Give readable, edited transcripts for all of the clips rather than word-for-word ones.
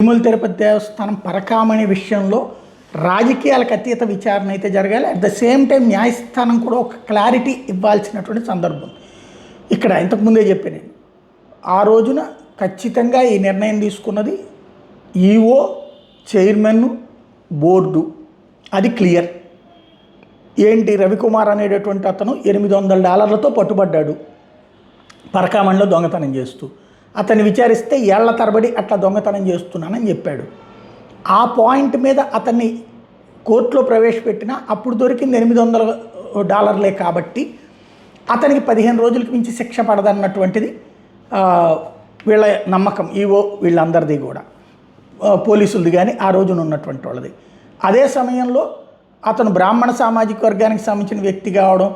తిరుమల తిరుపతి దేవస్థానం పరకామణి విషయంలో రాజకీయాలకు అతీత విచారణ అయితే జరగాలి. అట్ ద సేమ్ టైం న్యాయస్థానం కూడా ఒక క్లారిటీ ఇవ్వాల్సినటువంటి సందర్భం. ఇక్కడ ఇంతకుముందే చెప్పాను నేను, ఆ రోజున ఖచ్చితంగా ఈ నిర్ణయం తీసుకున్నది ఈఓ, చైర్మన్, బోర్డు. అది క్లియర్. ఏంటి, రవికుమార్ అనేటటువంటి అతను $800 పట్టుబడ్డాడు పరకామణిలో దొంగతనం చేస్తూ. అతన్ని విచారిస్తే ఏళ్ల తరబడి అట్లా దొంగతనం చేస్తున్నానని చెప్పాడు. ఆ పాయింట్ మీద అతన్ని కోర్టులో ప్రవేశపెట్టినా అప్పుడు దొరికింది $800 కాబట్టి అతనికి 15 రోజులకి మించి శిక్ష పడదన్నటువంటిది వీళ్ళ నమ్మకం. ఈవో వీళ్ళందరిది కూడా, పోలీసులది కానీ ఆ రోజున ఉన్నటువంటి వాళ్ళది. అదే సమయంలో అతను బ్రాహ్మణ సామాజిక వర్గానికి సంబంధించిన వ్యక్తి కావడం,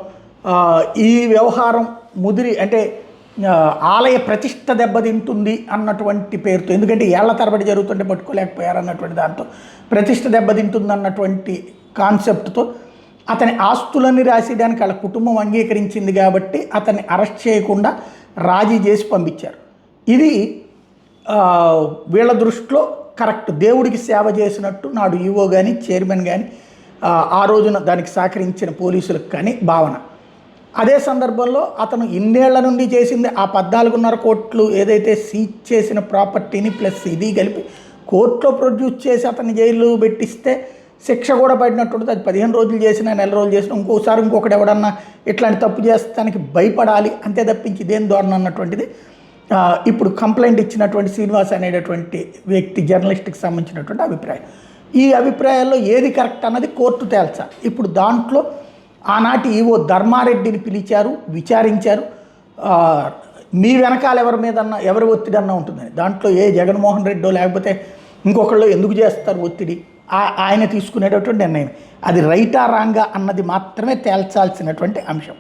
ఈ వ్యవహారం ముదిరి అంటే ఆలయ ప్రతిష్ట దెబ్బతింటుంది అన్నటువంటి పేరుతో, ఎందుకంటే ఏళ్ల తరబడి జరుగుతుంటే పట్టుకోలేకపోయారు అన్నటువంటి దాంతో ప్రతిష్ట దెబ్బతింటుంది అన్నటువంటి కాన్సెప్ట్తో అతని ఆస్తులన్నీ రాసేయడానికి వాళ్ళ కుటుంబం అంగీకరించింది కాబట్టి అతన్ని అరెస్ట్ చేయకుండా రాజీ చేసి పంపించారు. ఇది వీళ్ళ దృష్టిలో కరెక్ట్, దేవుడికి సేవ చేసినట్టు నాడు ఈవో కానీ చైర్మన్ కానీ ఆ రోజున దానికి సహకరించిన పోలీసులకు కానీ భావన. అదే సందర్భంలో అతను ఇన్నేళ్ల నుండి చేసింది ఆ 14.5 కోట్లు ఏదైతే సీజ్ చేసిన ప్రాపర్టీని ప్లస్ ఇది కలిపి కోర్టులో ప్రొడ్యూస్ చేసి అతన్ని జైలు పెట్టిస్తే శిక్ష కూడా పడినట్టుంటుంది. అది 15 రోజులు చేసినా, నెల రోజులు చేసినా, ఇంకోసారి ఇంకొకటి ఎవడన్నా ఇట్లాంటి తప్పు చేస్తానికి భయపడాలి అంతే తప్పించి ఇదేం ధోరణి అన్నటువంటిది ఇప్పుడు కంప్లైంట్ ఇచ్చినటువంటి శ్రీనివాస్ అనేటటువంటి వ్యక్తి, జర్నలిస్ట్కి సంబంధించినటువంటి అభిప్రాయం. ఈ అభిప్రాయాల్లో ఏది కరెక్ట్ అన్నది కోర్టు తేల్చాలి. ఇప్పుడు దాంట్లో ఆనాటి ఈవో ధర్మారెడ్డిని పిలిచారు, విచారించారు. మీ వెనకాల ఎవరి మీదన్నా ఎవరి ఒత్తిడి అన్నా ఉంటుందని, దాంట్లో ఏ జగన్మోహన్ రెడ్డో లేకపోతే ఇంకొకళ్ళు ఎందుకు చేస్తారు ఒత్తిడి, ఆయన తీసుకునేటటువంటి నిర్ణయం అది రైటా రాంగా అన్నది మాత్రమే తేల్చాల్సినటువంటి అంశం.